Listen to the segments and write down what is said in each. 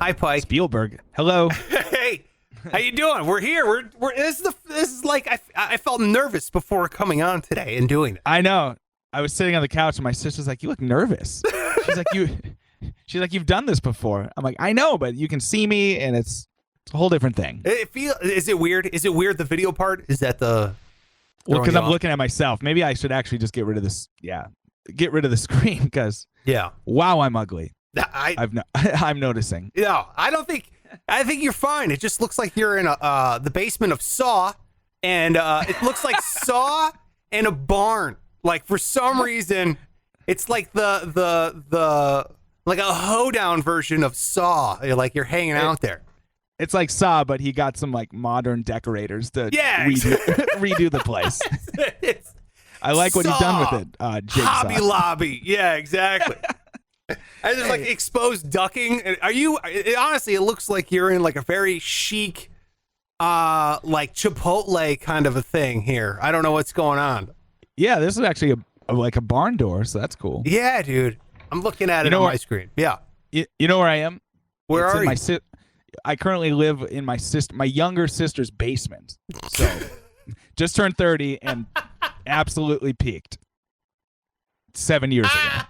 Hi, Pike. Spielberg. Hello. Hey, how you doing? We're here. This is like I felt nervous before coming on today and doing it. I know. I was sitting on the couch and my sister's like, "You look nervous." She's like, "You've done this before." I'm like, "I know, but you can see me, and it's a whole different thing." Is it weird? Is it weird? The video part is that the well, because I'm looking at myself. Maybe I should actually just get rid of this. Yeah, get rid of the screen because wow, I'm ugly. I'm noticing. No, I think you're fine. It just looks like you're in the basement of Saw, and it looks like Saw and a barn. Like for some reason, it's like the like a hoedown version of Saw. Like you're hanging out there. It's like Saw, but he got some like modern decorators to redo the place. I like what he's done with it. Jigsaw. Hobby Lobby. Yeah, exactly. And there's like exposed ducking. Honestly, it looks like you're in like a very chic, like Chipotle kind of a thing here. I don't know what's going on. Yeah, this is actually like a barn door, so that's cool. Yeah, dude. I'm looking at it on my screen. Yeah. You know where I am? Where are you? I currently live in my younger sister's basement. So just turned 30 and absolutely peaked 7 years ago.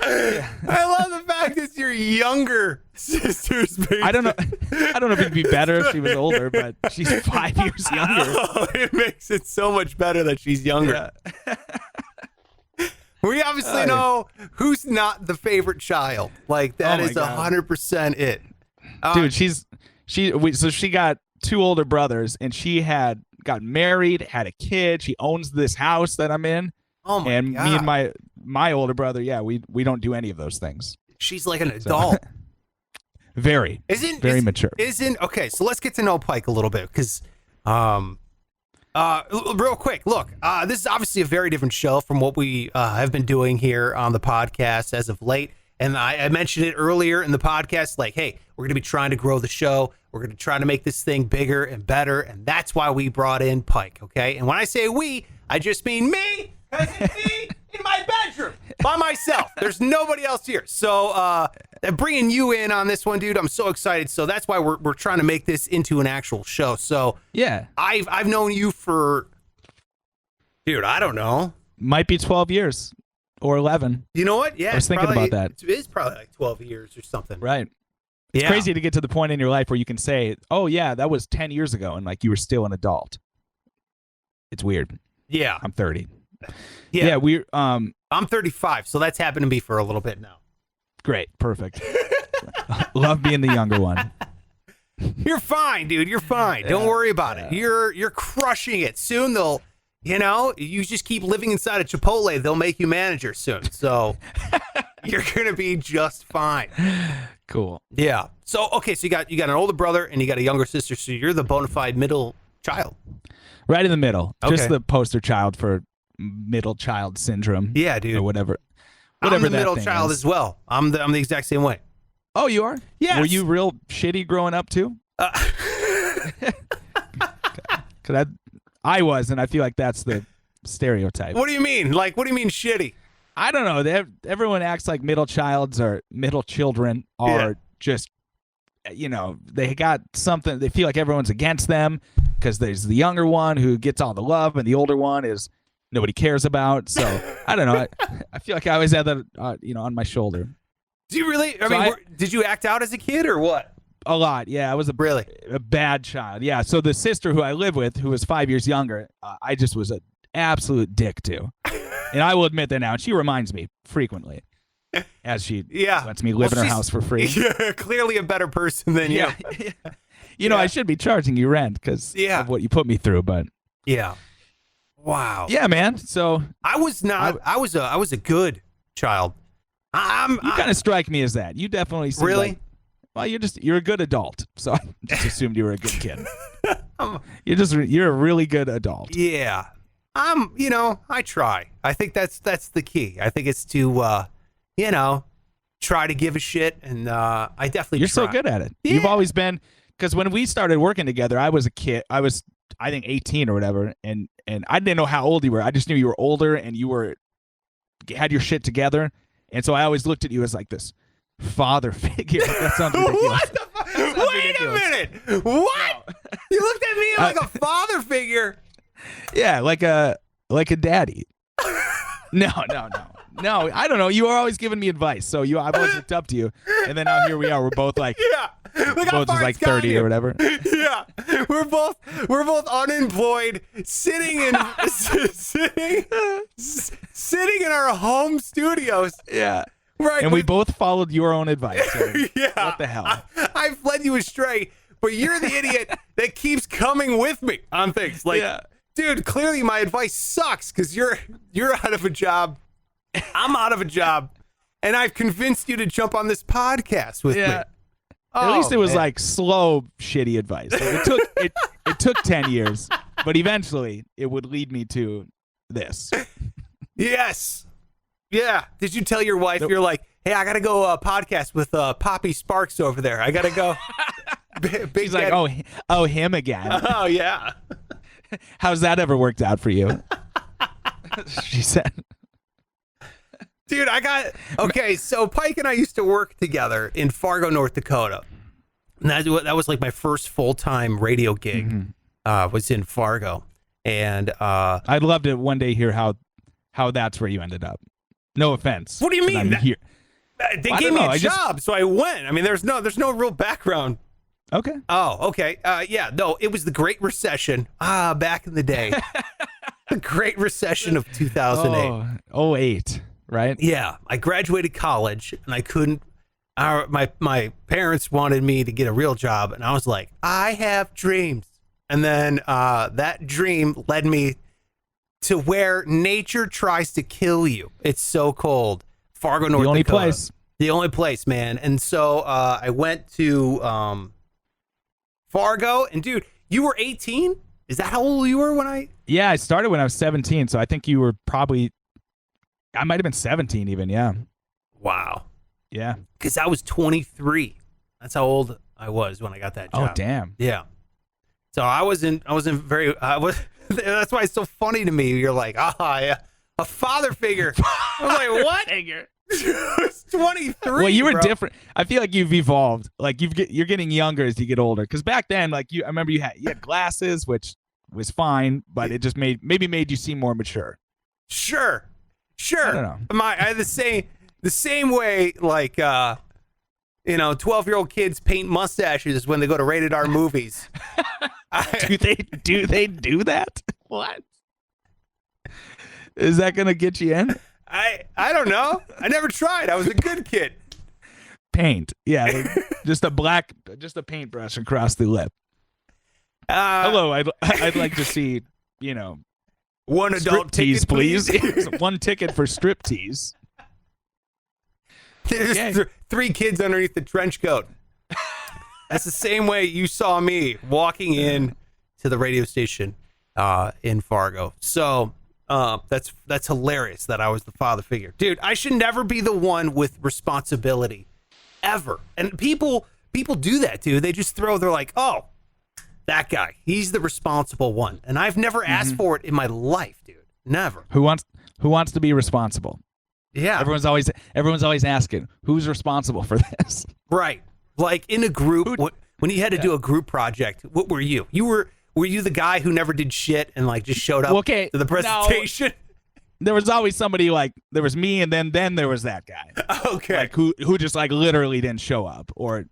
I love the fact it's your younger sister's basement. I don't know if it'd be better if she was older, but she's 5 years younger. Oh, it makes it so much better that she's younger. Yeah. We obviously know who's not the favorite child. Like that is 100% it. Dude, she got two older brothers, and she got married, had a kid. She owns this house that I'm in. Oh my and God. Me and my older brother, we don't do any of those things. She's like an adult. Very mature. Okay, so let's get to know Pike a little bit because real quick, look, this is obviously a very different show from what we have been doing here on the podcast as of late. And I mentioned it earlier in the podcast, like, hey, we're going to be trying to grow the show. We're going to try to make this thing bigger and better. And that's why we brought in Pike, okay? And when I say we, I just mean me, because it's me in my bedroom by myself. There's nobody else here. So bringing you in on this one, dude, I'm so excited. So that's why we're trying to make this into an actual show. So yeah, I've known you for, dude, I don't know. Might be 12 years. Or 11. You know what? Yeah. I was thinking about that. It is probably like 12 years or something. Right. It's crazy to get to the point in your life where you can say, oh, yeah, that was 10 years ago. And like you were still an adult. It's weird. Yeah. I'm 30. Yeah. I'm 35. So that's happened to me for a little bit now. Great. Perfect. Love being the younger one. You're fine, dude. You're fine. Don't worry about it. You're crushing it. Soon they'll. You know, you just keep living inside of Chipotle, they'll make you manager soon. So you're going to be just fine. Cool. Yeah. So, okay, so you got an older brother and you got a younger sister. So you're the bona fide middle child. Right in the middle. Okay. Just the poster child for middle child syndrome. Yeah, dude. Or whatever. I'm the middle child as well. I'm the exact same way. Oh, you are? Yes. Were you real shitty growing up too? Because I was, and I feel like that's the stereotype. What do you mean? Like, what do you mean shitty? I don't know. Everyone acts like middle children are just, you know, they got something. They feel like everyone's against them because there's the younger one who gets all the love, and the older one is nobody cares about. So I don't know. I feel like I always had that, on my shoulder. Do you really? I mean, did you act out as a kid or what? A lot, yeah. I was a bad child. Yeah. So the sister who I live with, who was 5 years younger, I just was an absolute dick to, and I will admit that now. And she reminds me frequently, as she lets me live in her house for free. You're clearly a better person than you. You know, I should be charging you rent because of what you put me through, but wow. Yeah, man. So I was not. I was a good child. You kind of strike me as that. You definitely seem really. Well, you're a good adult, so I just assumed you were a good kid. You're a really good adult. Yeah, I try. I think that's the key. I think it's to, try to give a shit, and I definitely. You're try. so good at it. Yeah. You've always been, because when we started working together, I was a kid. I was, I think, 18 or whatever, and I didn't know how old you were. I just knew you were older and you had your shit together, and so I always looked at you as like this father figure. That sounds ridiculous. What the fuck? Wait a minute. What? No. You looked at me like a father figure. Yeah, like a daddy. No. I don't know. You are always giving me advice, so I've always looked up to you, and then now here we are. We're both like, look how both far is like it's gotten 30 you. or whatever. Yeah, we're both unemployed, sitting in sitting in our home studios. Yeah, right. And we both followed your own advice. So yeah, what the hell? I've led you astray, but you're the idiot that keeps coming with me on things. Like, dude, clearly my advice sucks because you're out of a job. I'm out of a job, and I've convinced you to jump on this podcast with me. At least it was like slow, shitty advice. Like it took 10 years, but eventually it would lead me to this. Yes. Yeah. Did you tell your wife, you're like, hey, I got to go podcast with Poppy Sparks over there. I got to go. She's like, oh, him again. Oh, yeah. How's that ever worked out for you? She said. Dude, okay, so Pike and I used to work together in Fargo, North Dakota. And that was like my first full-time radio gig, was in Fargo. And I'd love to one day hear how that's where you ended up. No offense. What do you mean? Here. They gave me a job, so I went. I mean, there's no real background. Okay. Oh, okay. Yeah, no, it was the Great Recession. Back in the day. The Great Recession of 2008. Oh, 08. Right? Yeah, I graduated college and I couldn't. My parents wanted me to get a real job, and I was like, I have dreams. And then that dream led me to where nature tries to kill you. It's so cold. Fargo, North Dakota. The only place, man. And so I went to Fargo, and dude, you were 18? Is that how old you were when I? Yeah, I started when I was 17, so I think you were probably. I might have been 17 even, yeah. Wow. Yeah. Because I was 23. That's how old I was when I got that job. Oh, damn. Yeah. So I wasn't very, that's why it's so funny to me. You're like, yeah, a father figure. I was like, what? Figure. It's 23. Well, you were bro. different. I feel like you've evolved. Like you're getting younger as you get older. Because back then, like I remember you had glasses, which was fine, but it just made you seem more mature. Sure. I don't know. I had the same way, like 12-year-old kids paint mustaches when they go to rated R movies. Do they do that? What? Is that gonna get you in? I don't know. I never tried. I was a good kid. Paint, yeah, like just a paintbrush across the lip. Hello, I'd like to see, one adult tease, ticket, please. One ticket for strip tease. There's three kids underneath the trench coat. That's the same way you saw me walking in to the radio station in Fargo. So that's hilarious that I was the father figure. Dude, I should never be the one with responsibility ever. And people do that, dude. They just they're like, oh, that guy, he's the responsible one. And I've never asked for it in my life, dude. Never. Who wants to be responsible? Yeah. Everyone's always asking, who's responsible for this? Right. Like in a group, when you had to do a group project, what were you? Were you the guy who never did shit and like just showed up to the presentation? No. There was always somebody like, there was me and then there was that guy. Okay. Like who just like literally didn't show up or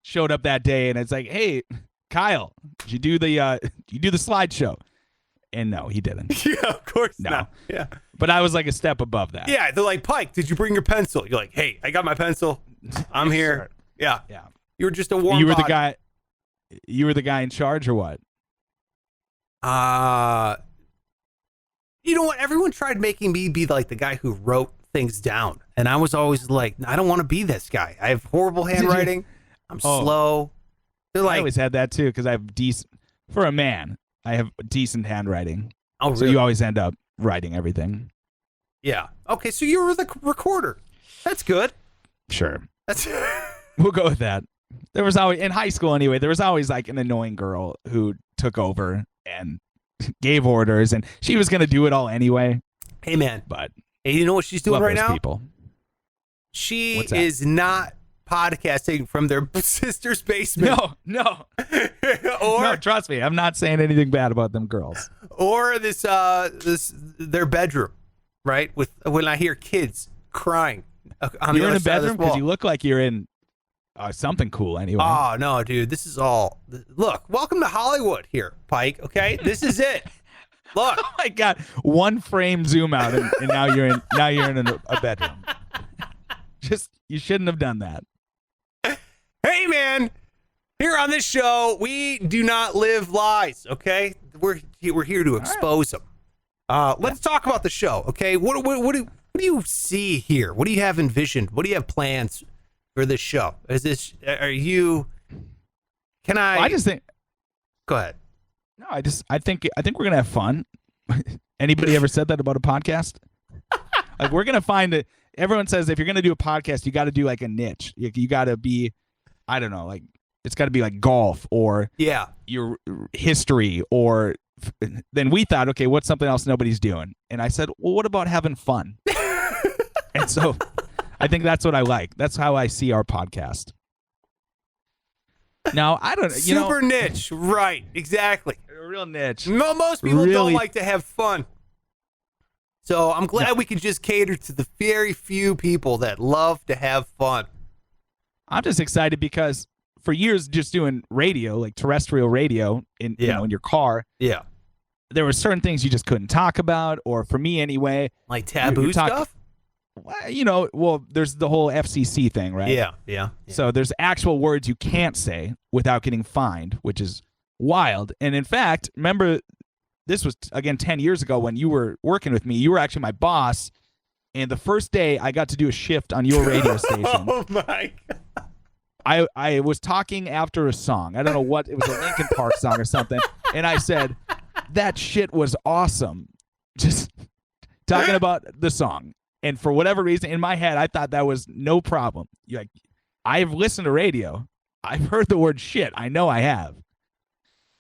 showed up that day and it's like, hey, Kyle, did you do the slideshow? And no, he didn't. Yeah, of course not. Yeah. But I was like a step above that. Yeah, they're like, Pike, did you bring your pencil? You're like, hey, I got my pencil. I'm here. Sure. Yeah. Yeah. You were just a warm You were body. the guy. You were the guy in charge or what? You know what? Everyone tried making me be like the guy who wrote things down. And I was always like, I don't want to be this guy. I have horrible handwriting. I'm slow. They're like, I always had that too because I have for a man, I have decent handwriting. Oh, really? So you always end up writing everything. Yeah. Okay, so you were the recorder. That's good. Sure. That's We'll go with that. There was always, in high school anyway, there was always like an annoying girl who took over and gave orders, and she was going to do it all anyway. Hey, man. But hey, you know what she's doing right now? People. She is not podcasting from their sister's basement. No. or No, trust me, I'm not saying anything bad about them girls. Or this their bedroom, right? With when I hear kids crying on You're the in other a side of this bedroom because wall. you look like you're in something cool anyway. Oh no, dude! This is all. Look, welcome to Hollywood here, Pike. Okay, this is it. Look, Oh my God! One frame zoom out, and now you're in a bedroom. Just you shouldn't have done that. hey man, here on this show we do not live lies. Okay, we're here to expose them. Let's talk about the show. Okay, what do you see here? What do you have envisioned? What do you have plans for this show? Is this? Are you? Can I? Well, I just think. Go ahead. No, I think we're gonna have fun. Anybody ever said that about a podcast? Like we're gonna find it. Everyone says if you're gonna do a podcast, you got to do like a niche. You got to be, I don't know, like it's got to be like golf or your history or. Then we thought, okay, what's something else nobody's doing? And I said, well, what about having fun? And so, I think that's what I like. That's how I see our podcast. Now I don't, Super niche, right? Exactly. A real niche. No, most people Really? don't like to have fun. So I'm glad we can just cater to the very few people that love to have fun. I'm just excited because for years, just doing radio, like terrestrial radio in in your car, Yeah. there were certain things you just couldn't talk about, or for me anyway. Like taboo You're stuff? Well, there's the whole FCC thing, right? Yeah. So there's actual words you can't say without getting fined, which is wild. And in fact, remember, this was, again, 10 years ago when you were working with me. You were actually my boss. And the first day I got to do a shift on your radio station. Oh, my God. I was talking after a song. I don't know what. It was a Linkin Park song or something. And I said, that shit was awesome. Just talking about the song. And for whatever reason, in my head, I thought that was no problem. Like, I've listened to radio. I've heard the word shit. I know I have.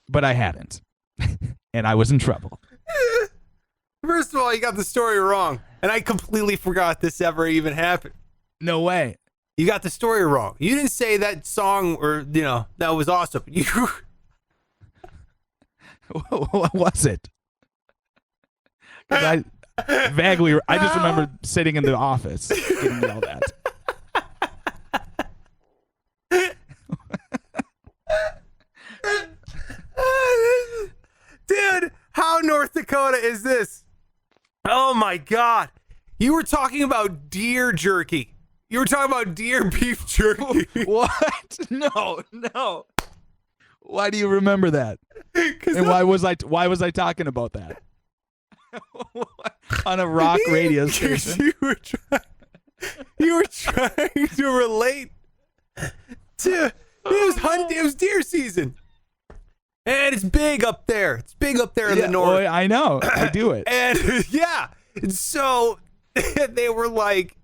But I hadn't. And I was in trouble. First of all, you got the story wrong. And I completely forgot this ever even happened. No way. You got the story wrong. You didn't say that song or, that was awesome. What was it? 'Cause I just remember sitting in the office getting yelled at. Dude, how North Dakota is this? Oh my God. You were talking about deer jerky. You were talking about deer beef jerky. What? No. Why do you remember that? And why was I talking about that? On a rock radio station. You were trying to relate to it was deer season. And it's big up there. It's big up there in the north. Boy, I know. I do it. And yeah. And so they were like,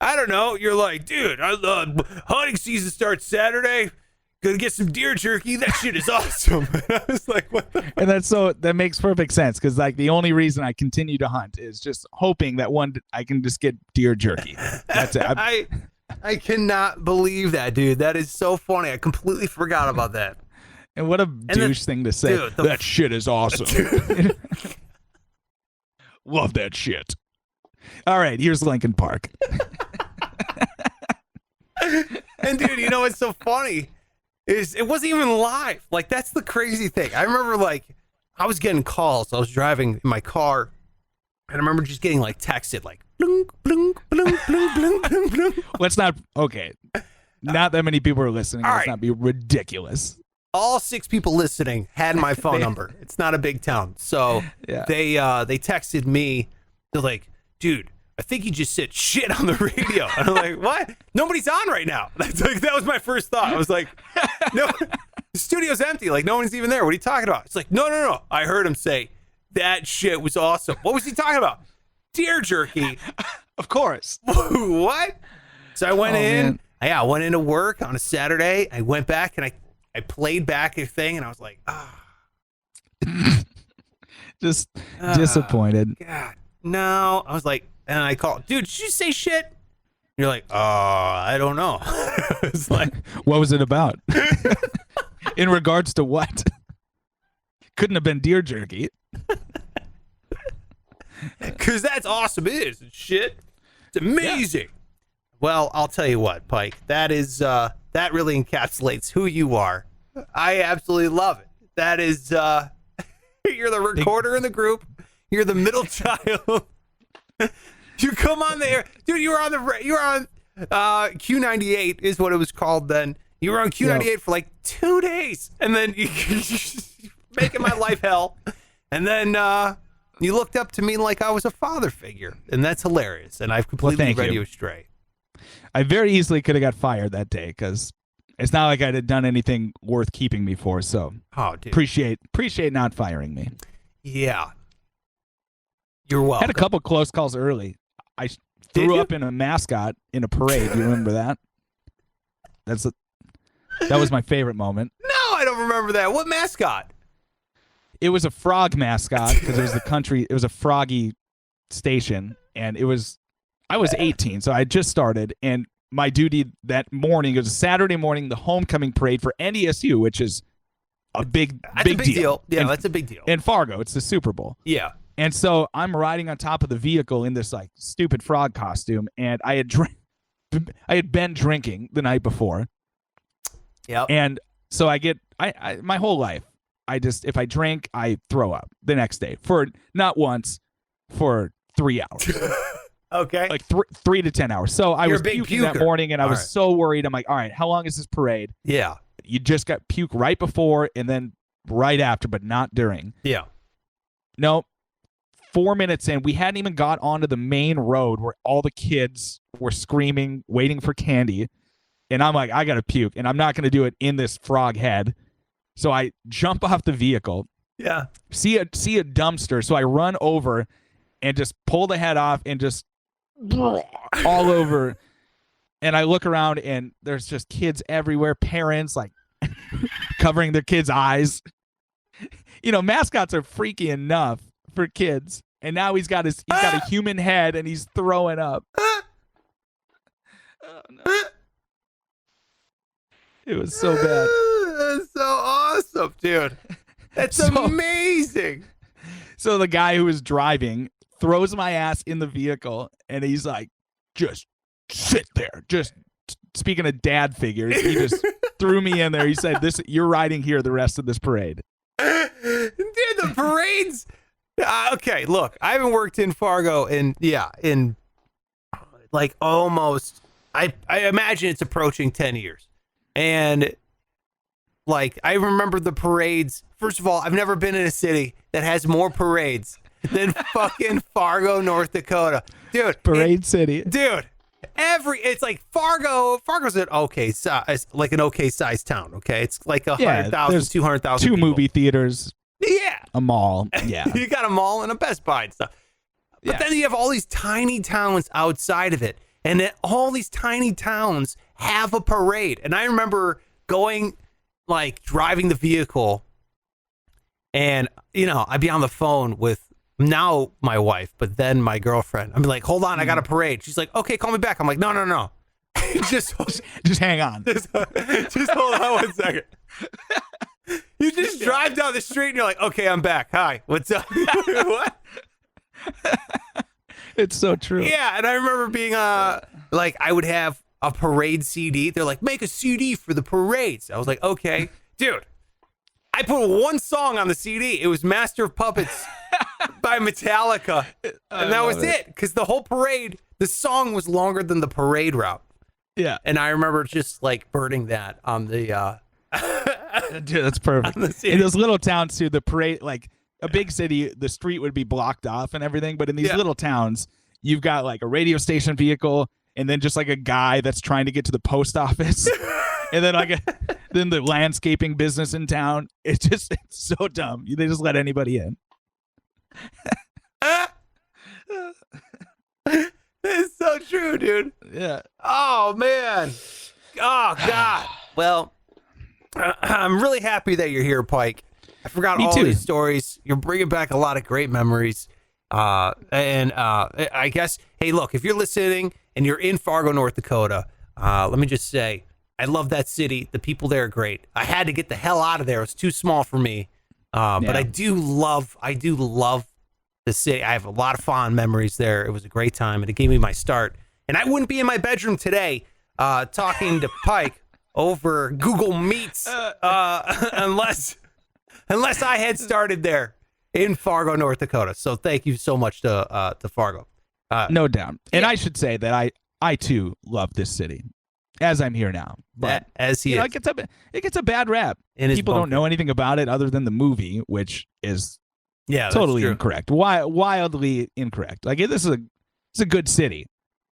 I don't know. You're like, dude, hunting season starts Saturday. Gonna get some deer jerky. That shit is awesome. And I was like, what the fuck? And that makes perfect sense because like the only reason I continue to hunt is just hoping that I can just get deer jerky. That's it. I cannot believe that, dude. That is so funny. I completely forgot about that. And what a douche thing to say. Dude, that shit is awesome. Love that shit. All right, here's Linkin Park. And dude, you know what's so funny is it wasn't even live. Like that's the crazy thing. I remember like I was getting calls. I was driving in my car, and I remember just getting like texted like blunk, blunk, blunk, blunk, blunk, blunk, blunk. Let's not. Okay, not that many people are listening. All Let's right. not be ridiculous. All 6 people listening had my phone number. It's not a big town, so Yeah. they texted me. They're like, dude, I think you just said shit on the radio. And I'm like, what? Nobody's on right now. That was my first thought. I was like, no, the studio's empty. Like, no one's even there. What are you talking about? It's like, no. I heard him say, that shit was awesome. What was he talking about? Deer jerky. Of course. What? So I went in. Man. I went into work on a Saturday. I went back and I played back a thing. And I was like, Just disappointed. God. No. I was like, and I called, dude, did you say shit? You're like, I don't know. It's like, what was it about? In regards to what? Couldn't have been deer jerky. because that's awesome. It is. It's shit. It's amazing. Yeah. Well, I'll tell you what, Pike. That is that really encapsulates who you are. I absolutely love it. That is you're the recorder in the group. You're the middle child. You come on there, dude. You were on Q98 is what it was called then. You were on Q98 for like 2 days, and then you making my life hell. And then you looked up to me like I was a father figure, and that's hilarious. And I've completely read you astray. I very easily could have got fired that day because it's not like I had done anything worth keeping me for. So, appreciate not firing me. Yeah, you're welcome. Had a couple close calls early. I threw up in a mascot in a parade. You remember that? That was my favorite moment. No, I don't remember that. What mascot? It was a frog mascot because it was it was a froggy station, and I was 18, so I had just started, and my duty that morning, it was a Saturday morning, the homecoming parade for NDSU, which is a big deal. Yeah, that's a big deal. In Fargo, it's the Super Bowl. Yeah. And so I'm riding on top of the vehicle in this like stupid frog costume, and I had been drinking the night before. Yeah. And so I my whole life, if I drink, I throw up the next day for not once, for 3 hours. Okay. Like 3 to 10 hours. So I was puking that morning, and I was so worried. I'm like, all right, how long is this parade? Yeah. You just got puke right before and then right after, but not during. Yeah. No. 4 minutes in, we hadn't even got onto the main road where all the kids were screaming, waiting for candy. And I'm like, I got to puke, and I'm not going to do it in this frog head. So I jump off the vehicle. Yeah. See a dumpster. So I run over and just pull the head off and just all over. And I look around, and there's just kids everywhere, parents like covering their kids' eyes. You know, mascots are freaky enough for kids, and now he's got a human head, and he's throwing up. Oh, no. It was so bad. That's so awesome, dude. That's amazing. So the guy who was driving throws my ass in the vehicle, and he's like, just sit there. Just speaking of dad figures, he just threw me in there. He said, you're riding here the rest of this parade. Dude, the parades. Okay, look, I haven't worked in Fargo in like almost, I imagine it's approaching 10 years. And like, I remember the parades. First of all, I've never been in a city that has more parades than fucking Fargo, North Dakota. Dude. Parade city. Dude, it's like Fargo's an okay size, like an okay sized town, okay? It's like 100,000, 200,000 two people. Movie theaters. Yeah. A mall. Yeah. You got a mall and a Best Buy and stuff. But then you have all these tiny towns outside of it. And then all these tiny towns have a parade. And I remember driving the vehicle, and, you know, I'd be on the phone with now my wife, but then my girlfriend. I'm like, hold on, I got a parade. She's like, okay, call me back. I'm like, no. just hang on. Just hold on 1 second. You just drive down the street and you're like, okay, I'm back. Hi, what's up? What? It's so true. Yeah, and I remember being like, I would have a parade CD. They're like, make a CD for the parades. I was like, okay, dude. I put one song on the CD. It was Master of Puppets by Metallica, and that was it. Because the whole parade, the song was longer than the parade route. Yeah, and I remember just like burning that on the. Dude, that's perfect. In those little towns too, the parade, like a big city, the street would be blocked off and everything. But in these little towns, you've got like a radio station vehicle, and then just like a guy that's trying to get to the post office, and then then the landscaping business in town. It's so dumb. They just let anybody in. It's so true, dude. Yeah. Oh man. Oh God. Well, I'm really happy that you're here, Pike. I forgot all these stories. You're bringing back a lot of great memories. And I guess, hey, look, if you're listening and you're in Fargo, North Dakota, let me just say, I love that city. The people there are great. I had to get the hell out of there. It was too small for me. But I do love the city. I have a lot of fond memories there. It was a great time, and it gave me my start. And I wouldn't be in my bedroom today talking to Pike over Google Meets unless I had started there in Fargo, North Dakota. So thank you so much to Fargo. No doubt. And I should say that I too love this city, as I'm here now. But as he you know, is. it gets a bad rap. People don't know anything about it other than the movie, which is totally incorrect. Wildly incorrect. Like it's a good city.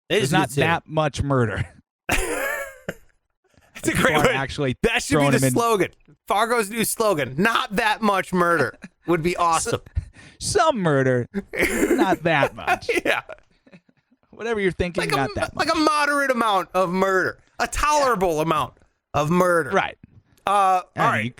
There's not that much murder. It's a great one. Actually, that should be the slogan. Fargo's new slogan: "Not that much murder" would be awesome. Some murder, not that much. Yeah. Whatever you're thinking, not that much. Like a moderate amount of murder, a tolerable amount of murder. Right. All right.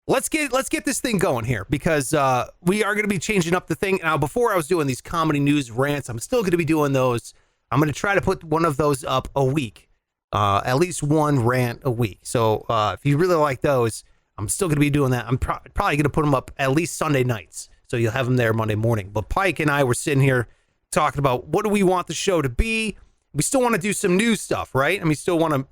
Let's get this thing going here because we are going to be changing up the thing. Now, before I was doing these comedy news rants, I'm still going to be doing those. I'm going to try to put one of those up a week, at least one rant a week. So if you really like those, I'm still going to be doing that. I'm probably going to put them up at least Sunday nights. So you'll have them there Monday morning. But Pike and I were sitting here talking about what do we want the show to be. We still want to do some news stuff, right? I mean,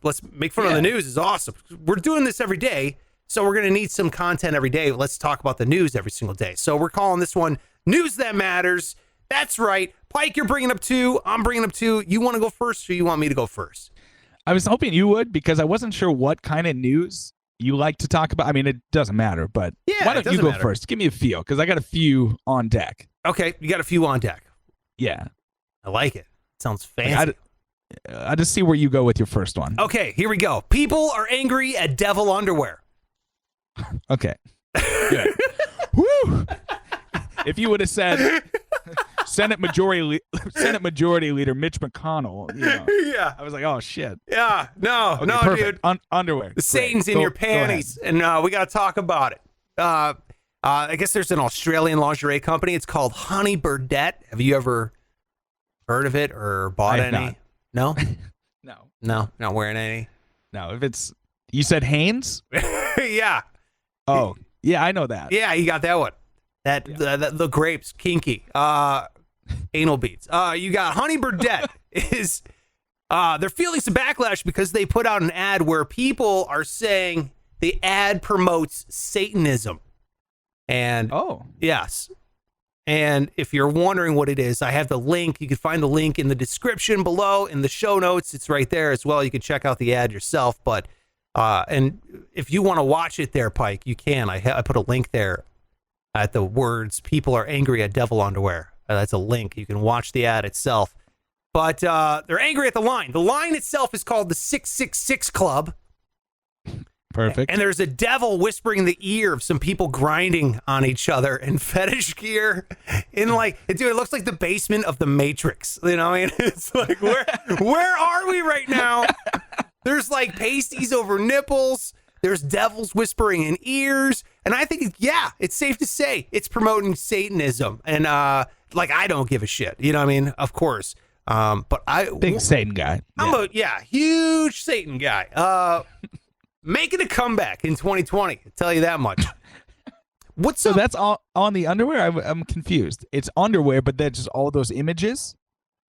let's make fun of the news is awesome. We're doing this every day. So we're going to need some content every day. Let's talk about the news every single day. So we're calling this one News That Matters. That's right. Pike, you're bringing up 2. I'm bringing up 2. You want to go first or you want me to go first? I was hoping you would because I wasn't sure what kind of news you like to talk about. I mean, it doesn't matter, but why don't you go first? Give me a feel because I got a few on deck. Okay. You got a few on deck. Yeah. I like it. Sounds fancy. I just see where you go with your first one. Okay. Here we go. People are angry at devil underwear. Okay. Good. Woo! If you would have said Senate Majority Leader Mitch McConnell, yeah, I was like, oh shit. Yeah, no, okay, no, perfect. dude. Underwear. The Satan's in your panties, and we got to talk about it. I guess there's an Australian lingerie company. It's called Honey Burdette. Have you ever heard of it or bought any? Not. No. No. Not wearing any. No. If it's you said Hanes. Yeah. Oh, yeah, I know that. Yeah, you got that one. The grapes, kinky, anal beads. You got Honey Burdette is they're feeling some backlash because they put out an ad where people are saying the ad promotes Satanism. And yes. And if you're wondering what it is, I have the link. You can find the link in the description below in the show notes. It's right there as well. You can check out the ad yourself, but and if you want to watch it there, Pike, you can. I put a link there at the words, people are angry at devil underwear. That's a link. You can watch the ad itself. But they're angry at the line. The line itself is called the 666 Club. Perfect. And there's a devil whispering in the ear of some people grinding on each other in fetish gear. Dude, it looks like the basement of the Matrix. You know what I mean? It's like, where are we right now? There's like pasties over nipples. There's devils whispering in ears. And I think, it's safe to say it's promoting Satanism. And I don't give a shit. You know what I mean? Of course. But big Satan guy. I'm a huge Satan guy. Making a comeback in 2020. I'll tell you that much. So that's all on the underwear? I'm confused. It's underwear, but that's just all those images?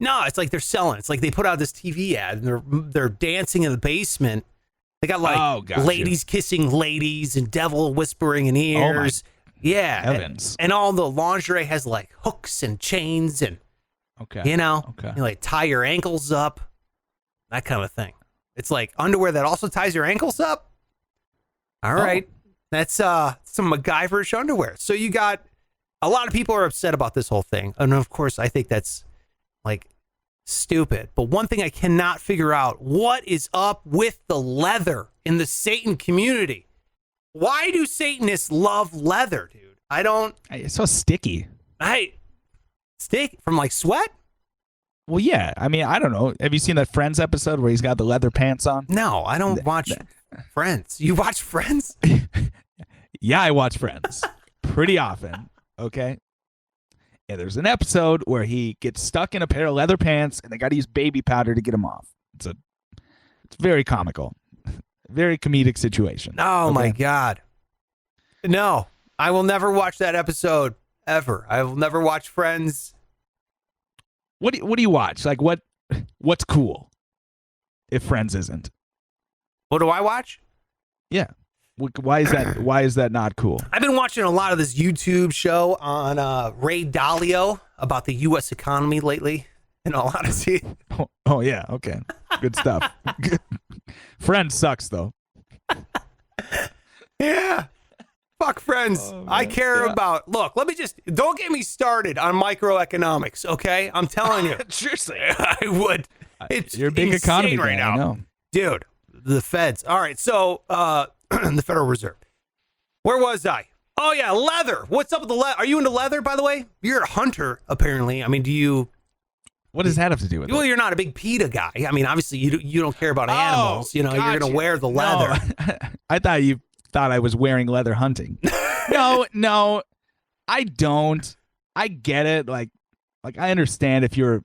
No, it's like they're selling. It's like they put out this TV ad and they're dancing in the basement. They got ladies kissing ladies and devil whispering in ears. Yeah. Heavens. And all the lingerie has like hooks and chains and, you like tie your ankles up, that kind of thing. It's like underwear that also ties your ankles up. All right. That's some MacGyverish underwear. So you got a lot of people are upset about this whole thing. And of course, I think that's like stupid. But one thing I cannot figure out, what is up with the leather in the Satan community? Why do Satanists love leather, dude? I don't. It's so sticky. Stick from like sweat? Well, yeah. I mean, I don't know. Have you seen that Friends episode where he's got the leather pants on? No, I don't watch Friends. You watch Friends? Yeah, I watch Friends pretty often. Okay. And there's an episode where he gets stuck in a pair of leather pants, and they got to use baby powder to get him off. It's very comical, very comedic situation. Oh Okay? my God. No, I will never watch that episode ever. I will never watch Friends. What do you watch? Like what's cool if Friends isn't? What do I watch? Yeah. Why is that not cool? I've been watching a lot of this YouTube show on Ray Dalio about the U.S. economy lately, in all honesty. Oh yeah, okay. Good stuff. Friends sucks though. Yeah. Fuck Friends. Oh, I care yeah. about, look, don't get me started on microeconomics, okay? I'm telling you. Seriously. I would. It's You're a big insane economy right guy, now. I know. Dude, the feds. All right, so the Federal Reserve. Where was I? Oh, yeah, leather. What's up with the leather? Are you into leather, by the way? You're a hunter, apparently. I mean, do you... What does that have to do with Well, it? you're not a big PETA guy. I mean, obviously, you don't care about animals. You know, you're going gotcha. to wear the leather. No, I thought you thought I was wearing leather hunting. No, I don't. I get it. Like I understand if you're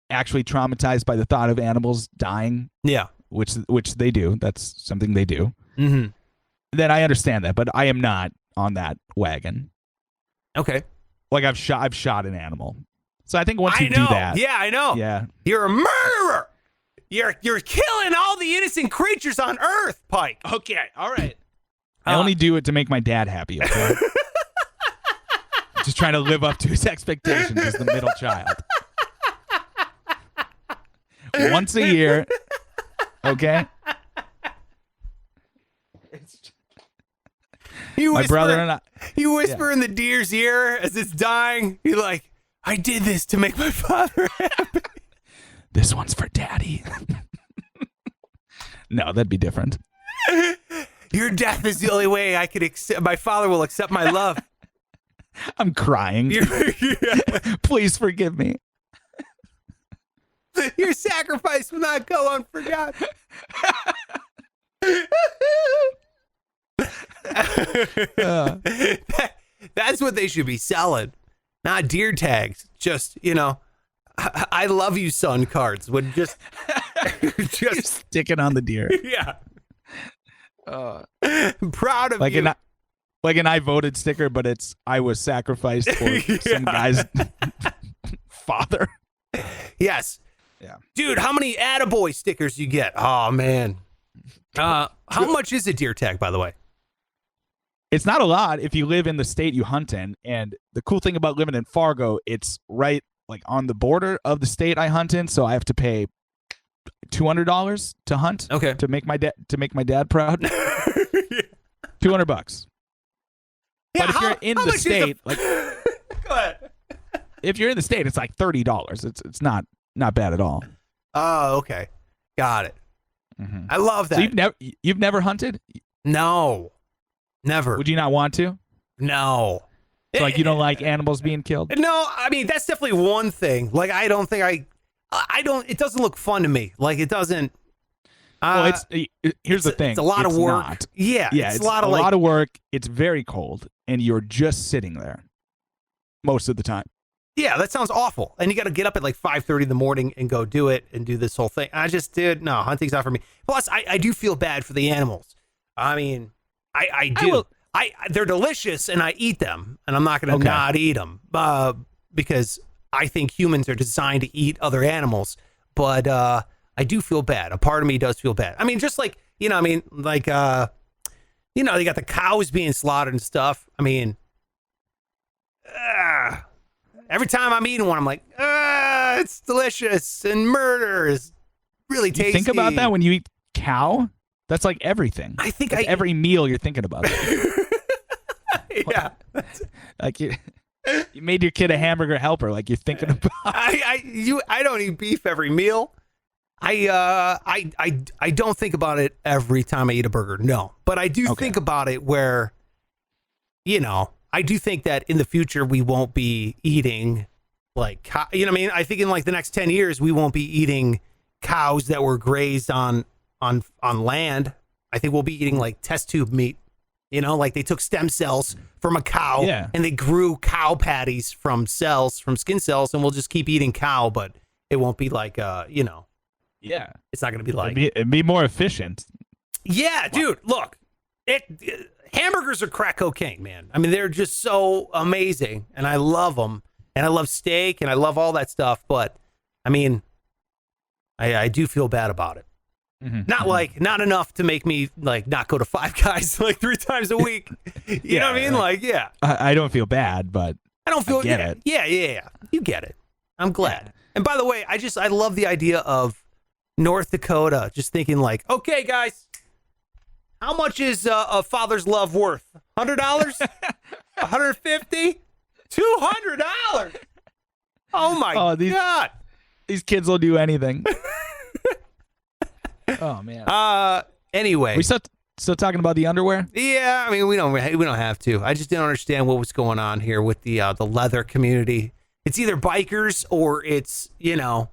actually traumatized by the thought of animals dying, Yeah. which they do. That's something they do. Mm-hmm. Then I understand that, but I am not on that wagon. Okay. Like I've shot an animal. So I think once I you know. do that, Yeah, I know. yeah. You're a murderer. You're killing all the innocent creatures on Earth, Pike. Okay, all right. I only do it to make my dad happy. Okay? Just trying to live up to his expectations as the middle child. Once a year, okay? You My whisper, brother and I. you whisper in the deer's ear as it's dying. You're like, I did this to make my father happy. This one's for daddy. No, that'd be different. Your death is the only way I could accept. My father will accept my love. I'm crying. Please forgive me. Your sacrifice will not go unforgotten. That's what they should be selling, not deer tags. Just, I love you, son cards would just Stick it on the deer. yeah. Proud of Like you. an I voted sticker, but it's I was sacrificed for some guy's father. Yes. Yeah. Dude, how many attaboy stickers you get? Oh man. How much is a deer tag, by the way? It's not a lot if you live in the state you hunt in. And the cool thing about living in Fargo, it's right like on the border of the state I hunt in, so I have to pay $200 to hunt. Okay. To make my dad proud. $200. Yeah, But if you're in how the much is state, the- like Go ahead. if you're in the state, it's like $30. It's not bad at all. Oh, okay. Got it. Mm-hmm. I love that. So you've never hunted? No. Never. Would you not want to? No. So, like you don't like animals being killed? No, I mean that's definitely one thing. Like I don't think I don't. It doesn't look fun to me. Like it doesn't. Well, here's the thing. It's a lot of It's work. not. Yeah, Yeah, it's a lot of work. It's very cold, and you're just sitting there most of the time. Yeah, that sounds awful. And you got to get up at like 5:30 in the morning and go do it and do this whole thing. No, hunting's not for me. Plus, I do feel bad for the animals. I mean, I do. They're delicious and I eat them, and I'm not going to not eat them because I think humans are designed to eat other animals. But I do feel bad. A part of me does feel bad. I mean, just like, you got the cows being slaughtered and stuff. I mean, every time I'm eating one, I'm like, it's delicious and murder is really tasty. You think about that when you eat cow? That's like everything. I think That's every meal you're thinking about that. Yeah. Like you made your kid a hamburger helper. Like you're thinking about. I don't eat beef every meal. I don't think about it every time I eat a burger. No, but I do think about it where, I do think that in the future we won't be eating like, I think in like the next 10 years, we won't be eating cows that were grazed on land. I think we'll be eating like test tube meat. You know, like they took stem cells from a cow Yeah. and they grew cow patties from skin cells, and we'll just keep eating cow, but it won't be like, you know, Yeah. it's not going to be like. It'd be more efficient. Yeah, dude, look, hamburgers are crack cocaine, man. I mean, they're just so amazing, and I love them, and I love steak, and I love all that stuff, but, I mean, I do feel bad about it. Mm-hmm. Not enough to make me like not go to Five Guys like 3 times a week. You know what I mean? Like, yeah. I don't feel bad, but I don't feel get it. Yeah. You get it. I'm glad. Yeah. And by the way, I love the idea of North Dakota just thinking like, okay, guys, how much is a father's love worth? $100? $150? $200? Oh my God. These kids will do anything. Oh man. Anyway, we still talking about the underwear? Yeah, I mean we don't have to. I just didn't understand what was going on here with the leather community. It's either bikers or it's, you know,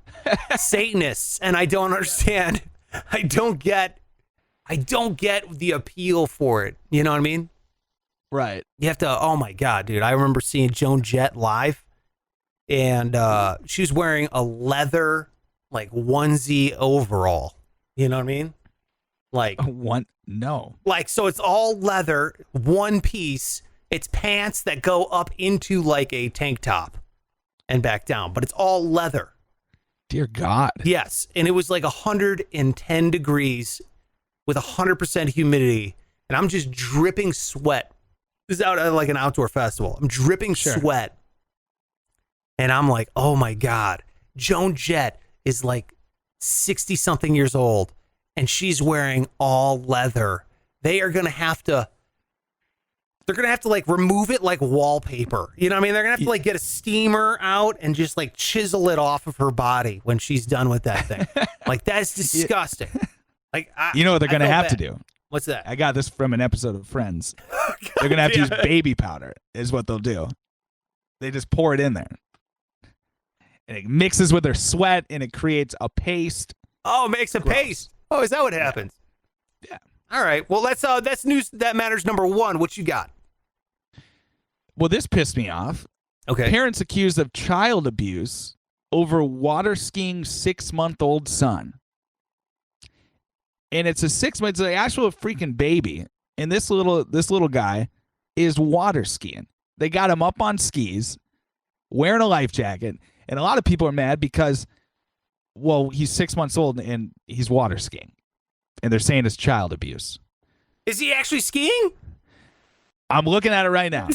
Satanists, and I don't understand. I don't get the appeal for it. You know what I mean? Right. You have to. Oh my God, dude! I remember seeing Joan Jett live, and she was wearing a leather like onesie overall. You know what I mean? Like no. Like, so it's all leather, one piece. It's pants that go up into like a tank top and back down, but it's all leather. Dear God. Yes. And it was like 110 degrees with 100% humidity. And I'm just dripping sweat. This is out at like an outdoor festival. I'm dripping sweat. And I'm like, oh my God. Joan Jett is like 60 something years old and she's wearing all leather. They're going to have to like remove it like wallpaper. You know what I mean? They're going to have to like get a steamer out and just like chisel it off of her body when she's done with that thing. Like, that's disgusting. Like, you know what they're going to have to do? What's that? I got this from an episode of Friends. They're going to have to use baby powder is what they'll do. They just pour it in there. And it mixes with their sweat, and it creates a paste. Oh, it makes a paste. Oh, is that what happens? Yeah. All right. Well, that's news that matters number 1. What you got? Well, this pissed me off. Okay. Parents accused of child abuse over water skiing 6-month-old son. And it's it's an actual freaking baby. And this little guy is water skiing. They got him up on skis, wearing a life jacket. And a lot of people are mad because, well, he's 6 months old and he's water skiing. And they're saying it's child abuse. Is he actually skiing? I'm looking at it right now.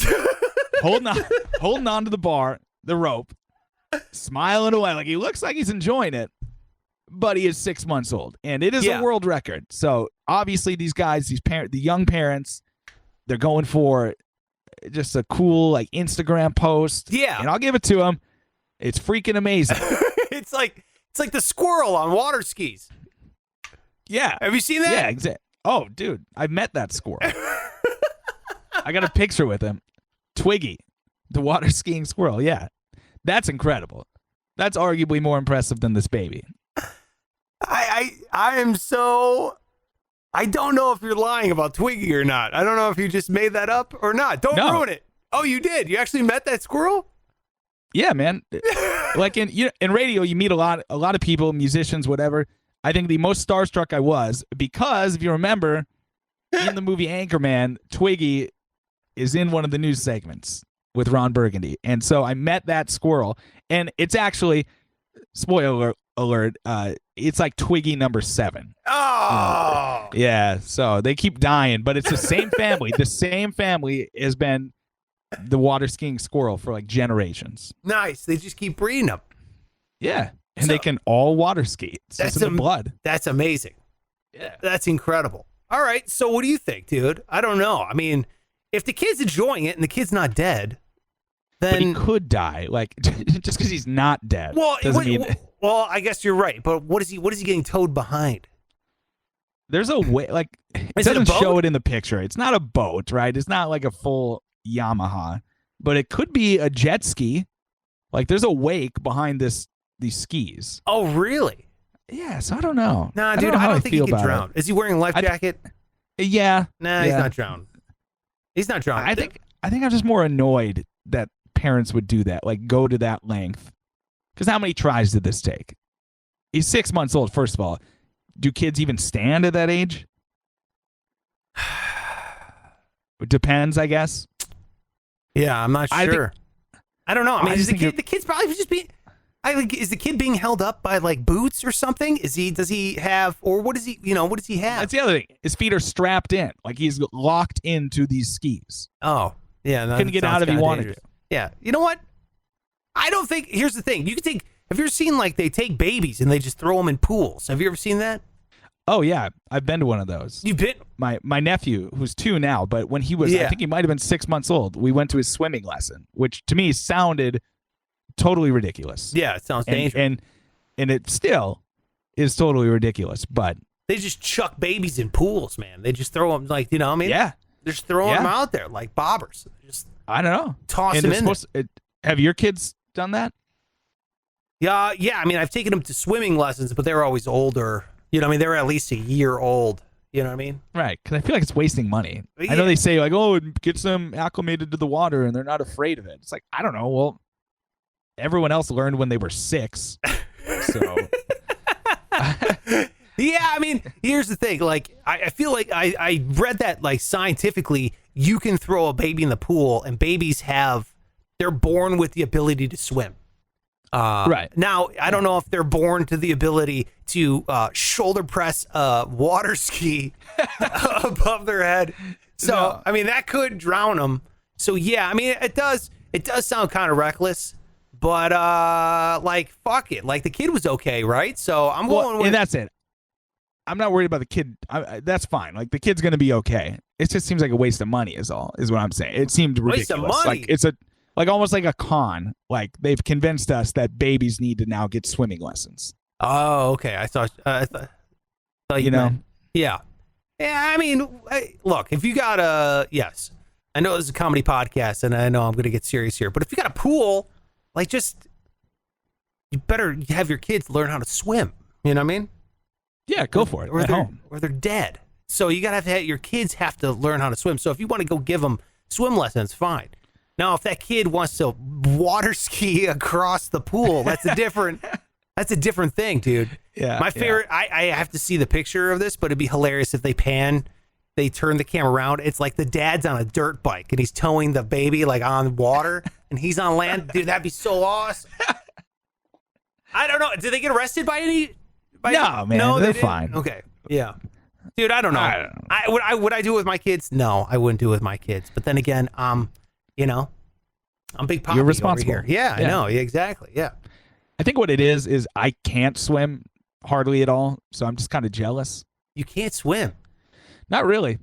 holding on to the rope, smiling away. Like, he looks like he's enjoying it, but he is 6 months old. And it is a world record. So obviously these guys, the young parents, they're going for just a cool like Instagram post. Yeah. And I'll give it to them. It's freaking amazing. It's like the squirrel on water skis. Yeah. Have you seen that? Yeah, exactly. Oh, dude, I met that squirrel. I got a picture with him. Twiggy, the water skiing squirrel. Yeah. That's incredible. That's arguably more impressive than this baby. I am so... I don't know if you're lying about Twiggy or not. I don't know if you just made that up or not. Don't ruin it. Oh, you did? You actually met that squirrel? Yeah, man. Like in radio, you meet a lot of people, musicians, whatever. I think the most starstruck I was because if you remember, in the movie Anchorman, Twiggy is in one of the news segments with Ron Burgundy, and so I met that squirrel, and it's actually, spoiler alert, it's like Twiggy number 7. Oh, yeah. So they keep dying, but it's the same family. The same family has been the water skiing squirrel for like generations. Nice. They just keep breeding them. Yeah. And they can all water ski. It's in the blood. That's amazing. Yeah. That's incredible. All right. So what do you think, dude? I don't know. I mean, if the kid's enjoying it and the kid's not dead, then... But he could die. Like, just because he's not dead doesn't mean... Well, I guess you're right. But what is he getting towed behind? There's a way... Like, it doesn't show it in the picture. It's not a boat, right? It's not like a full Yamaha. But it could be a jet ski. Like, there's a wake behind these skis. Oh, really? Yeah, so I don't know. Nah, dude, I don't think he could drown. Is he wearing a life jacket? Yeah. Nah, he's not drowned. He's not drunk. I think I'm just more annoyed that parents would do that, like go to that length. Because how many tries did this take? He's 6 months old, first of all. Do kids even stand at that age? It depends, I guess. Yeah, I'm not sure. I don't know. I mean, is the kid's probably just being... is the kid being held up by like boots or something? Does he have, or what does he have? That's the other thing. His feet are strapped in. Like he's locked into these skis. Oh, yeah. Couldn't get out if he wanted to. Yeah. You know what? I don't think, here's the thing. Have you ever seen like they take babies and they just throw them in pools? Have you ever seen that? Oh yeah, I've been to one of those. You've been? My nephew, who's 2 now, but when he was, I think he might have been 6 months old, we went to his swimming lesson, which to me sounded totally ridiculous. Yeah, it sounds dangerous. And it still is totally ridiculous, but they just chuck babies in pools, man. They just throw them like, you know what I mean? Yeah. They're just throwing them out there like bobbers. Just I don't know. Toss them in there. Have your kids done that? Yeah. I mean, I've taken them to swimming lessons, but they were always older. You know what I mean? They were at least a year old. You know what I mean? Right, because I feel like it's wasting money. Yeah. I know they say like, oh, it gets them acclimated to the water and they're not afraid of it. It's like, I don't know. Well, everyone else learned when they were 6. So yeah, I mean, here's the thing. Like, I feel like I read that like scientifically, you can throw a baby in the pool and babies they're born with the ability to swim. Right. Now, I don't know if they're born to the ability to shoulder press a water ski above their head. So, no. I mean, that could drown them. So, yeah, I mean, it does sound kind of reckless, but like, fuck it. Like, the kid was okay, right? So, I'm going with... And that's it. I'm not worried about the kid. That's fine. Like, the kid's going to be okay. It just seems like a waste of money is what I'm saying. It seemed ridiculous. Waste of money? Like, it's almost like a con. Like they've convinced us that babies need to now get swimming lessons. Oh, okay. I thought you know. Yeah. I mean, look, if you got yes, I know this is a comedy podcast, and I know I'm going to get serious here, but if you got a pool, like, you better have your kids learn how to swim. You know what I mean? Yeah, go for it. Or they're dead. So you got to have your kids have to learn how to swim. So if you want to go give them swim lessons, fine. Now, if that kid wants to water ski across the pool, that's a different thing, dude. Yeah. My favorite, I have to see the picture of this, but it'd be hilarious if they turn the camera around. It's like the dad's on a dirt bike and he's towing the baby like on water and he's on land. Dude, that'd be so awesome. I don't know. Did they get arrested by any? No, man. No, they're fine. Okay. Yeah. Dude, I don't know. Would I do it with my kids? No, I wouldn't do it with my kids. But then again, you know, I'm big Poppy. You're responsible. Over here. Yeah, I know. Yeah, exactly. Yeah. I think what it is I can't swim hardly at all, so I'm just kind of jealous. You can't swim? Not really.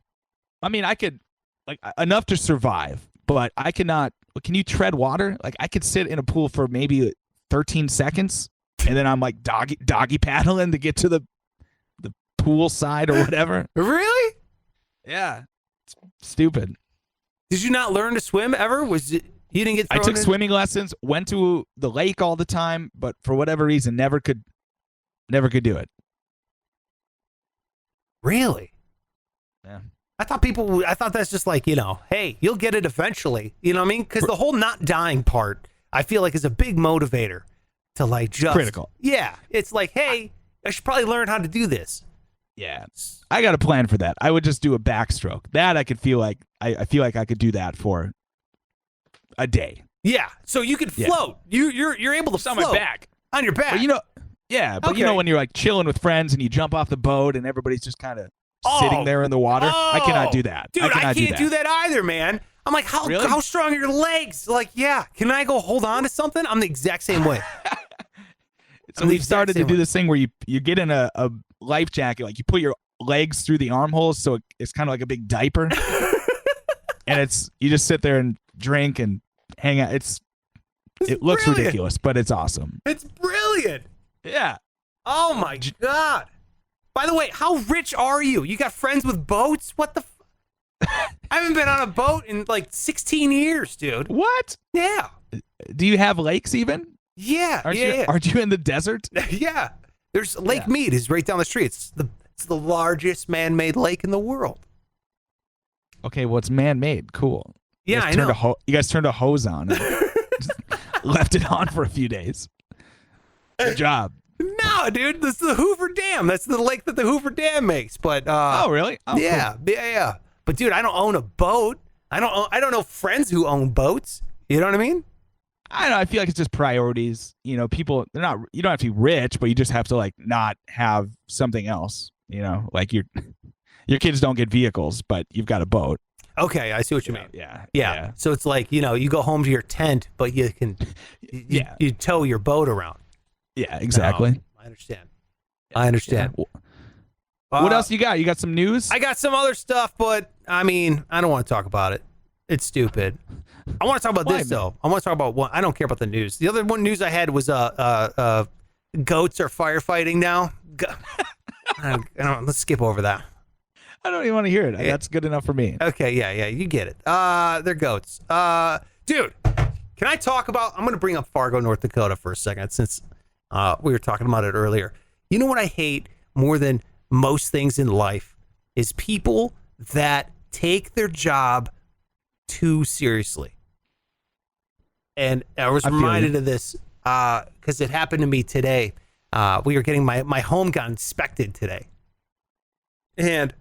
I mean, I could, like, enough to survive, but I cannot. Can you tread water? Like, I could sit in a pool for maybe 13 seconds, and then I'm like doggy paddling to get to the pool side or whatever. Really? Yeah. It's stupid. Did you not learn to swim ever? You didn't get thrown I took in? Swimming lessons, went to the lake all the time, but for whatever reason, never could do it. Really? Yeah. I thought that's just like, you know, hey, you'll get it eventually. You know what I mean? Because the whole not dying part, I feel like is a big motivator to like just. Critical. Yeah. It's like, hey, I should probably learn how to do this. Yeah. I got a plan for that. I would just do a backstroke. That I could feel like, I feel like I could do that for a day. Yeah. So you could float. Yeah. You're able to float. On my back. On your back. But you know, yeah. But you know when you're like chilling with friends and you jump off the boat and everybody's just kind of sitting there in the water. I cannot do that. Dude, I can't do that either, man. I'm like, how strong are your legs? Like, yeah. Can I go hold on to something? I'm the exact same way. So we've started to do this thing where you get in a life jacket, like you put your legs through the armholes, so it's kind of like a big diaper. And you just sit there and drink and hang out. It looks ridiculous, but it's awesome. It's brilliant. Yeah. Oh my God. By the way, how rich are you? You got friends with boats? What the I haven't been on a boat in like 16 years, dude. What? Yeah. Do you have lakes even? Yeah. Aren't you in the desert? Yeah. There's Lake Mead is right down the street. It's the largest man-made lake in the world. Okay, well, it's man-made. Cool. Yeah, I know. You guys turned a hose on and left it on for a few days. Good job. No, dude, this is the Hoover Dam. That's the lake that the Hoover Dam makes. But oh, really? Oh, yeah, cool. yeah. But dude, I don't own a boat. I don't know friends who own boats. You know what I mean? I don't know. I feel like it's just priorities. You know, people, they're not. You don't have to be rich, but you just have to like not have something else. You know, like your kids don't get vehicles, but you've got a boat. Okay, I see what you mean. Yeah. So it's like, you know, you go home to your tent, but you can, you tow your boat around. Yeah, exactly. I understand. Yeah. What else you got? You got some news? I got some other stuff, but I mean, I don't want to talk about it. It's stupid. I want to talk about this though. I want to talk about one. I don't care about the news. The other one news I had was goats are firefighting now. I don't. Let's skip over that. I don't even want to hear it. That's good enough for me. Okay, yeah, you get it. They're goats. Dude, can I talk about? I'm gonna bring up Fargo, North Dakota for a second, since we were talking about it earlier. You know what I hate more than most things in life is people that take their job too seriously. And I was reminded of this because it happened to me today. We were getting my home got inspected today. And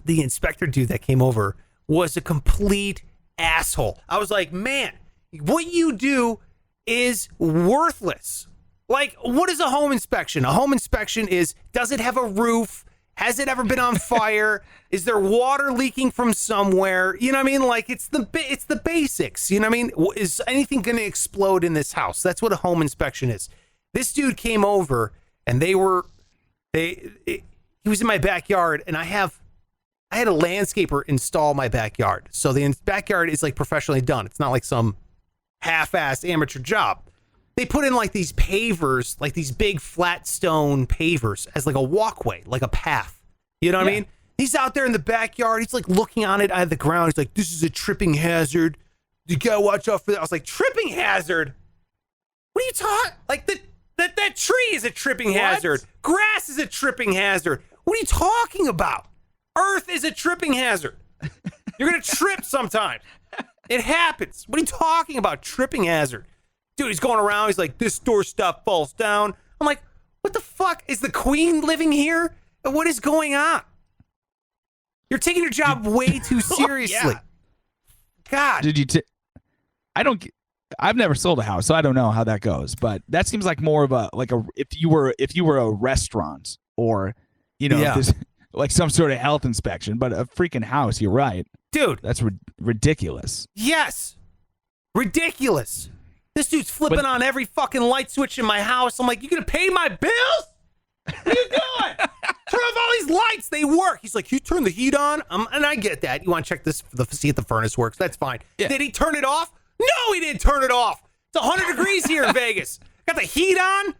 the inspector dude that came over was a complete asshole. I was like, man, what you do is worthless. Like, what is a home inspection? A home inspection is, does it have a roof? Has it ever been on fire? Is there water leaking from somewhere? You know what I mean? Like, it's the basics. You know what I mean? Is anything going to explode in this house? That's what a home inspection is. This dude came over, and he was in my backyard, and I had a landscaper install my backyard. So the backyard is like professionally done. It's not like some half-assed amateur job. They put in like these pavers, like these big flat stone pavers as like a walkway, like a path. You know what I mean? He's out there in the backyard. He's like looking on it out of the ground. He's like, this is a tripping hazard. You gotta watch out for that. I was like, tripping hazard? What are you talking? Like that tree is a tripping hazard. Grass is a tripping hazard. What are you talking about? Earth is a tripping hazard. You're gonna trip sometime. It happens. What are you talking about? Tripping hazard. Dude, he's going around. He's like, this door stuff falls down. I'm like, what the fuck? Is the queen living here? What is going on? You're taking your job way too seriously. God. I've never sold a house, so I don't know how that goes. But that seems like more of if you were a restaurant or, this, like some sort of health inspection. But a freaking house, you're right, dude. That's ridiculous. Yes, ridiculous. This dude's flipping on every fucking light switch in my house. I'm like, you gonna pay my bills? What are you doing? Turn off all these lights. They work. He's like, you turn the heat on? And I get that. You want to check this, see if the furnace works. That's fine. Yeah. Did he turn it off? No, he didn't turn it off. It's 100 degrees here in Vegas. Got the heat on?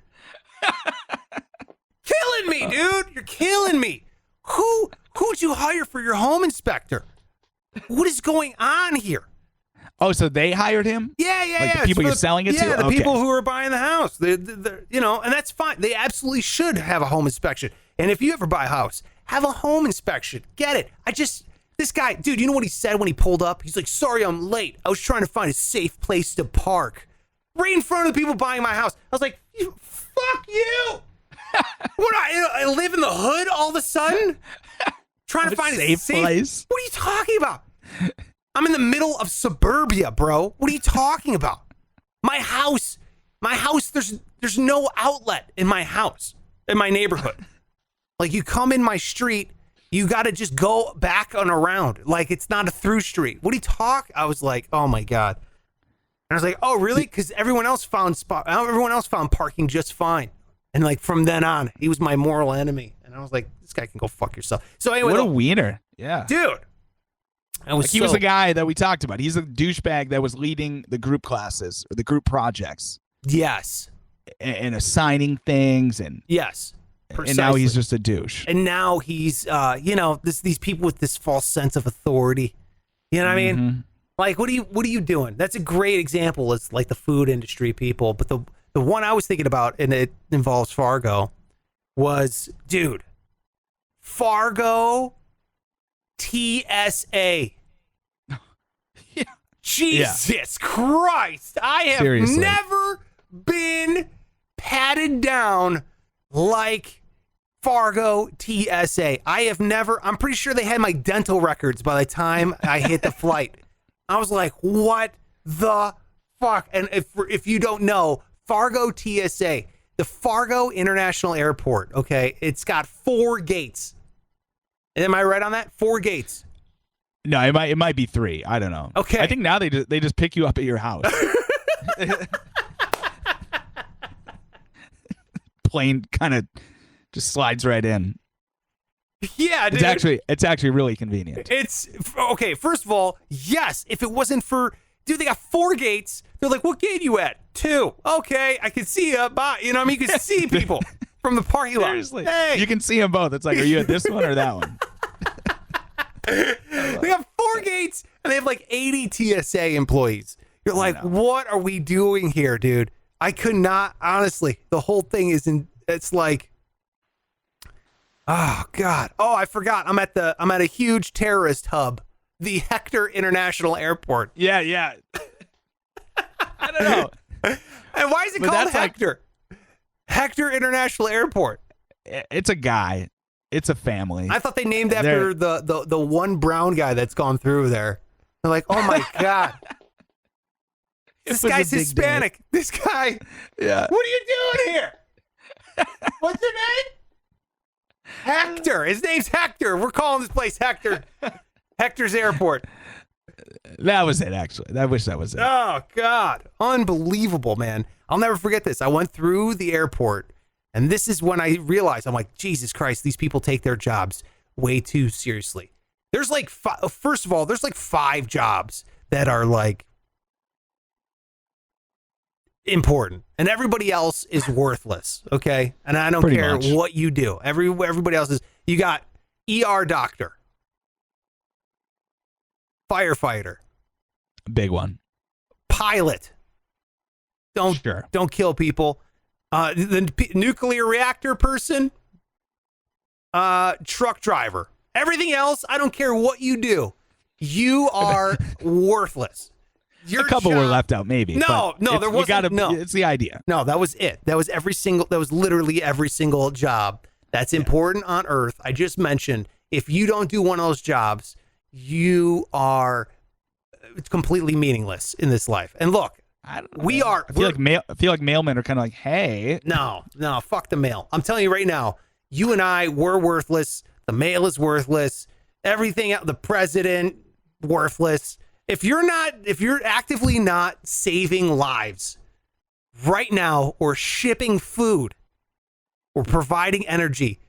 Killing me, dude. You're killing me. Who'd you hire for your home inspector? What is going on here? Oh, so they hired him? Yeah. The people you're selling it to? Yeah, the people who are buying the house. They're, and that's fine. They absolutely should have a home inspection. And if you ever buy a house, have a home inspection. Get it. This guy, dude, you know what he said when he pulled up? He's like, sorry, I'm late. I was trying to find a safe place to park. Right in front of the people buying my house. I was like, fuck you. What, I live in the hood all of a sudden? Trying to find a safe place? What are you talking about? I'm in the middle of suburbia, bro. What are you talking about? My house, there's no outlet in my house, in my neighborhood. Like, you come in my street, you got to just go back and around. Like, it's not a through street. What are you talking? I was like, oh my God. And I was like, oh, really? Because everyone else found parking just fine. And like, from then on, he was my moral enemy. And I was like, this guy can go fuck yourself. So anyway. What a wiener. Yeah. Dude. He was the guy that we talked about. He's a douchebag that was leading the group classes or the group projects. Yes. And assigning things and yes. Precisely. And now he's just a douche. And now he's these people with this false sense of authority. You know what I mean? Like, what are you doing? That's a great example. It's like the food industry people, but the one I was thinking about, and it involves Fargo, was, dude, Fargo TSA. Yeah. Jesus Christ. I have Seriously. never been patted down like Fargo TSA. I have never, I'm pretty sure they had my dental records by the time I hit the flight. I was like, what the fuck? And if you don't know, Fargo TSA, the Fargo International Airport, okay, it's got 4 gates. Am I right on that? 4 gates. No, it might be 3. I don't know. Okay. I think now they just pick you up at your house. Plane kind of just slides right in. Yeah, dude. It's actually really convenient. It's okay. First of all, yes. If it wasn't for, dude, they got 4 gates. They're like, what gate you at? 2. Okay, I can see you. Bye. You know what I mean? You can see people from the parking lot. Seriously, Hey, you can see them both. It's like, are you at this one or that one? they have 4 gates and they have like 80 TSA employees. You're like, what are we doing here, dude? I could not, honestly. The whole thing is it's like, oh God. Oh, I forgot. I'm at a huge terrorist hub, the Hector International Airport. Yeah. I don't know. And why is it called Hector? Hector International Airport. It's a guy. It's a family. I thought they named after the one brown guy that's gone through there. They're like, oh my God. This guy's Hispanic. Day. This guy. Yeah. What are you doing here? What's your name? Hector. His name's Hector. We're calling this place Hector. Hector's Airport. That was it, actually. I wish that was it. Oh, God. Unbelievable, man. I'll never forget this. I went through the airport, and this is when I realized, I'm like, Jesus Christ, these people take their jobs way too seriously. There's like, first of all, there's like 5 jobs that are like important, and everybody else is worthless, okay? And I don't care what you do. Everybody else is, you got ER doctor, firefighter, big one, pilot. Don't kill people. The nuclear reactor person, truck driver. Everything else, I don't care what you do. You are worthless. A couple were left out, maybe. No, there wasn't. It's the idea. No, that was it. That was literally every single job that's important on Earth. I just mentioned, if you don't do one of those jobs, you are completely meaningless in this life. And look, I feel like mailmen are kind of like, hey. No, fuck the mail. I'm telling you right now, you and I were worthless. The mail is worthless. Everything else, the president, worthless. If you're actively not saving lives right now, or shipping food, or providing energy,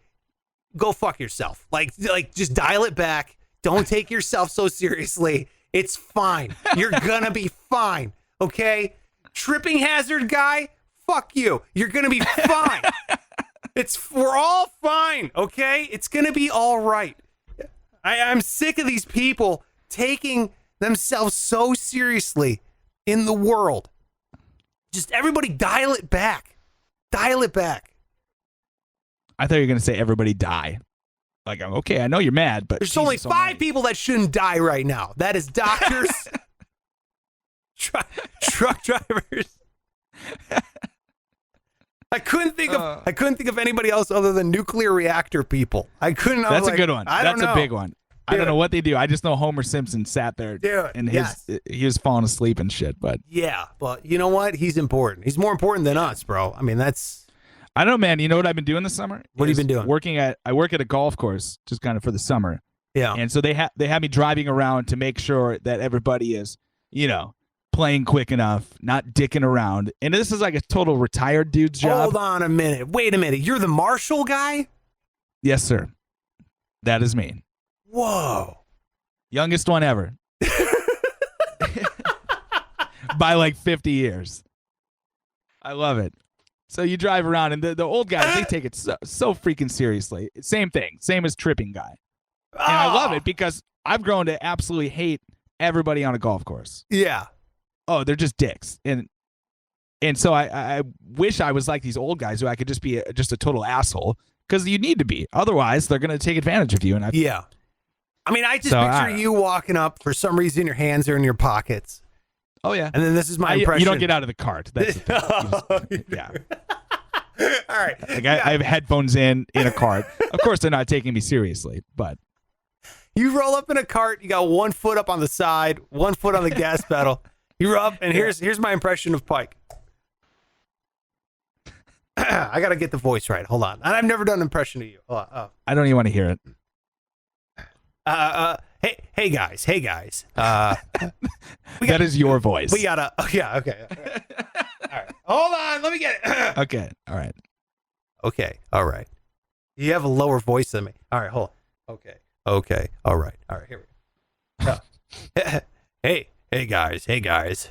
go fuck yourself. Like just dial it back. Don't take yourself so seriously. It's fine. You're gonna be fine. Okay? Tripping hazard guy, fuck you. You're gonna be fine. We're all fine, okay? It's gonna be all right. I'm sick of these people taking themselves so seriously in the world. Just everybody dial it back. Dial it back. I thought you were gonna say everybody die. Like, okay, I know you're mad, but there's only 5 people that shouldn't die right now. That is doctors, truck drivers. I couldn't think of anybody else other than nuclear reactor people. I couldn't. That's a good one. That's a big one. Dude. I don't know what they do. I just know Homer Simpson sat there and he was falling asleep and shit. But yeah, but you know what? He's important. He's more important than us, bro. I mean, that's. I don't know, man. You know what I've been doing this summer? What have you been doing? I work at a golf course, just kind of for the summer. Yeah. And so they have me driving around to make sure that everybody is, playing quick enough, not dicking around. And this is like a total retired dude's job. Hold on a minute. Wait a minute. You're the marshal guy? Yes, sir. That is me. Whoa. Youngest one ever. By like 50 years. I love it. So you drive around, and the old guys, they take it so freaking seriously. Same thing. Same as tripping guy. And I love it because I've grown to absolutely hate everybody on a golf course. Yeah. Oh, they're just dicks. And so I wish I was like these old guys who I could just be just a total asshole, because you need to be. Otherwise, they're going to take advantage of you. And yeah. I mean, I just So, picture you walking up. For some reason, your hands are in your pockets. Oh yeah. And then this is my impression. You don't get out of the cart. That's the thing. Yeah. All right. Like I have headphones in a cart. Of course, they're not taking me seriously, but You roll up in a cart. You got 1 foot up on the side, 1 foot on the gas pedal. You're up, and here's my impression of Pike. I gotta get the voice right. Hold on. And I've never done an impression of you. Hold on. I don't even want to hear it. Hey guys. That is your voice. We gotta. Oh, yeah. Okay. All right. Hold on. Let me get it. Okay. All right. Okay. All right. You have a lower voice than me. All right. Hold on. Okay. All right. Here we go. Hey guys.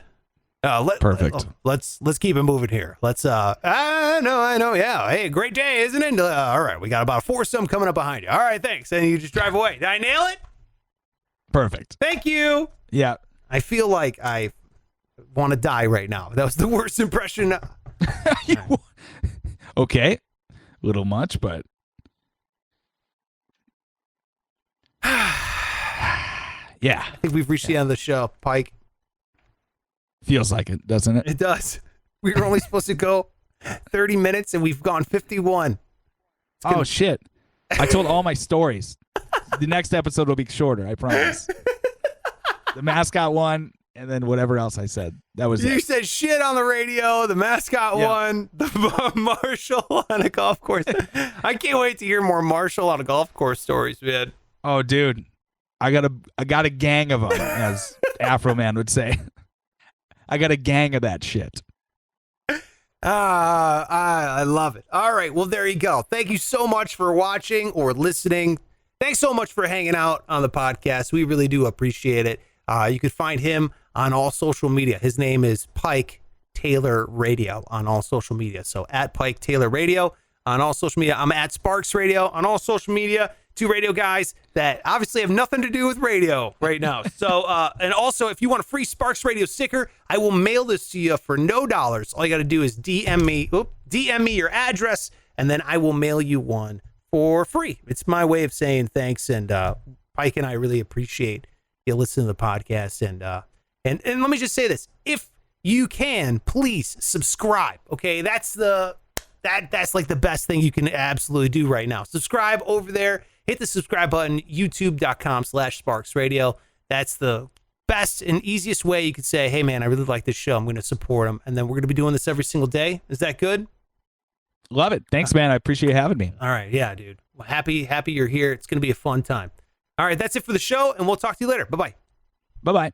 Perfect. Let's keep it moving here. I know. Yeah. Hey, great day, isn't it? All right. We got about a foursome coming up behind you. All right. Thanks. And you just drive away. Did I nail it? Perfect. Thank you. Yeah. I feel like I want to die right now. That was the worst impression. Okay. A little much, but yeah. I think we've reached the end of the show, Pike. Feels like it, doesn't it? It does. We were only supposed to go 30 minutes and we've gone 51. Oh, shit. I told all my stories. The next episode will be shorter, I promise. The mascot one, and then whatever else I said. That was You it. said shit on the radio, the mascot one, the Marshall on a golf course. I can't wait to hear more Marshall on a golf course stories, man. Oh, dude. I got a gang of them, as Afro Man would say. I got a gang of that shit. I love it. All right. Well, there you go. Thank you so much for watching or listening. Thanks so much for hanging out on the podcast. We really do appreciate it. You can find him on all social media. His name is Pike Taylor Radio on all social media. So at Pike Taylor Radio on all social media. I'm at Sparks Radio on all social media. Two radio guys that obviously have nothing to do with radio right now. So, and also, if you want a free Sparks Radio sticker, I will mail this to you for no dollars. All you got to do is DM me your address, and then I will mail you one for free. It's my way of saying thanks, and Pike and I really appreciate you listening to the podcast. And let me just say this: if you can, please subscribe. Okay, that's like the best thing you can absolutely do right now. Subscribe over there. Hit the subscribe button, youtube.com/Sparks Radio. That's the best and easiest way you could say, hey, man, I really like this show. I'm going to support them. And then we're going to be doing this every single day. Is that good? Love it. Thanks, man. I appreciate you having me. All right. Yeah, dude. Well, happy you're here. It's going to be a fun time. All right. That's it for the show, and we'll talk to you later. Bye-bye. Bye-bye.